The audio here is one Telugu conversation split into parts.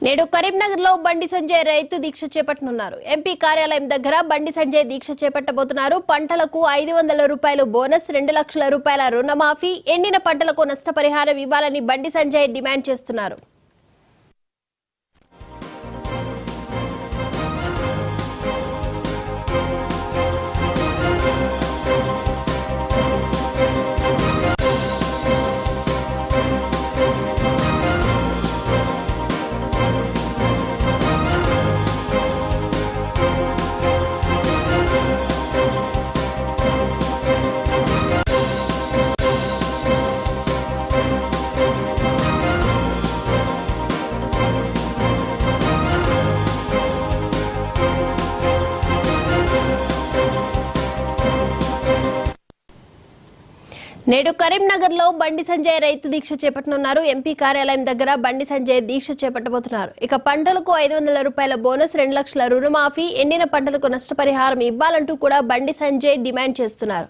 నేడు కరీంనగర్ లో బండి సంజయ్ రైతు దీక్ష చేపట్టనున్నారు. ఎంపీ కార్యాలయం దగ్గర బండి సంజయ్ దీక్ష చేపట్టబోతున్నారు. పంటలకు 500 రూపాయలు బోనస్, 2 లక్షల రూపాయల రుణమాఫీ, ఎండిన పంటలకు నష్టపరిహారం ఇవ్వాలని బండి సంజయ్ డిమాండ్ చేస్తున్నారు. నేడు కరీంనగర్ లో బండి సంజయ్ రైతు దీక్ష చేపట్టనున్నారు. ఎంపీ కార్యాలయం దగ్గర బండి సంజయ్ దీక్ష చేపట్టబోతున్నారు. ఇక పంటలకు 500 రూపాయల బోనస్, 2 లక్షల రుణమాఫీ, ఎండిన పంటలకు నష్టపరిహారం ఇవ్వాలంటూ కూడా బండి సంజయ్ డిమాండ్ చేస్తున్నారు.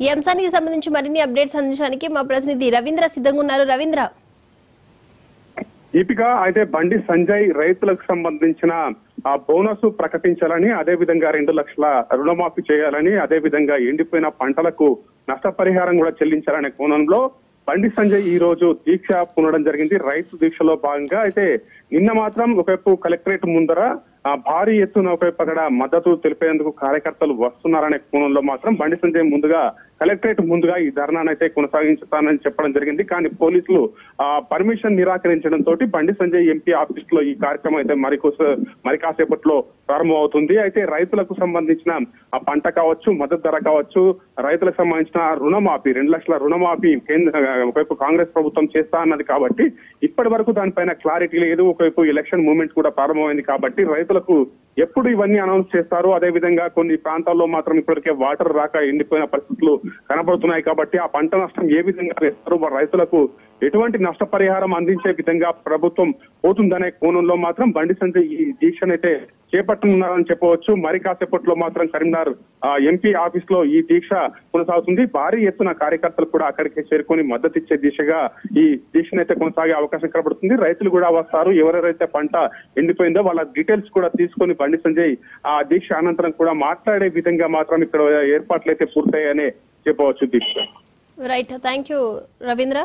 ఈ అంశానికి సంబంధించి మరిన్ని అప్డేట్స్ అందించడానికి మా ప్రతినిధి రవీంద్ర సిద్ధంగా ఉన్నారు. రవీంద్ర, దీపిక, అయితే బండి సంజయ్ రైతులకు సంబంధించిన ఆ బోనస్ ప్రకటించాలని, అదే విధంగా 2 లక్షల రుణమాఫీ చేయాలని, అదే విధంగా ఎండిపోయిన పంటలకు నష్టపరిహారం కూడా చెల్లించాలనే కోణంలో బండి సంజయ్ ఈ రోజు దీక్ష పూనడం జరిగింది. రైతు దీక్షలో భాగంగా అయితే నిన్న మాత్రం ఒకవైపు కలెక్టరేట్ ముందర భారీ ఎత్తున ఒకవైపు అక్కడ మద్దతు తెలిపేందుకు కార్యకర్తలు వస్తున్నారనే కోణంలో మాత్రం బండి సంజయ్ ముందుగా కలెక్టరేట్ ముందుగా ఈ ధర్నాను అయితే కొనసాగించుతానని చెప్పడం జరిగింది. కానీ పోలీసులు permission నిరాకరించడంతో Bandi Sanjay MP office లో ఈ కార్యక్రమం అయితే మరి కాసేపట్లో ప్రారంభమవుతుంది. అయితే రైతులకు సంబంధించిన ఆ పంట కావచ్చు, మద్దతు ధర కావచ్చు, రైతులకు సంబంధించిన రుణమాఫీ 2 లక్షల రుణమాఫీ ఒకవైపు కాంగ్రెస్ ప్రభుత్వం చేస్తా అన్నది కాబట్టి ఇప్పటి వరకు దానిపైన క్లారిటీ లేదు. ఒకవైపు ఎలక్షన్ మూవ్మెంట్ కూడా ప్రారంభమైంది కాబట్టి రైతులకు ఎప్పుడు ఇవన్నీ అనౌన్స్ చేస్తారు, అదే విధంగా కొన్ని ప్రాంతాల్లో మాత్రం ఇప్పటికే వాటర్ రాక ఎండిపోయిన పరిస్థితులు కనబడుతున్నాయి కాబట్టి ఆ పంట నష్టం ఏ విధంగా చేస్తారు, రైతులకు ఎటువంటి నష్టపరిహారం అందించే విధంగా ప్రభుత్వం పోతుందనే కోణంలో మాత్రం బండి సంజయ్ ఈ దీక్షనైతే చేపట్టనున్నారని చెప్పవచ్చు. మరి కాసేపట్లో మాత్రం కరీంనగర్ ఎంపీ ఆఫీస్ లో ఈ దీక్ష కొనసాగుతుంది. భారీ ఎత్తున కార్యకర్తలు కూడా అక్కడికి చేరుకొని మద్దతు ఇచ్చే దిశగా ఈ దీక్షనైతే కొనసాగే అవకాశం కనబడుతుంది. రైతులు కూడా వస్తారు. ఎవరెవరైతే పంట ఎండిపోయిందో వాళ్ళ డీటెయిల్స్ కూడా తీసుకొని బండి సంజయ్ ఆ దీక్ష అనంతరం కూడా మాట్లాడే విధంగా మాత్రం ఇక్కడ ఏర్పాట్లు అయితే పూర్తయ్యాయనే చెప్పవచ్చు. దీక్ష రైట్, థ్యాంక్ యూ రవీంద్ర.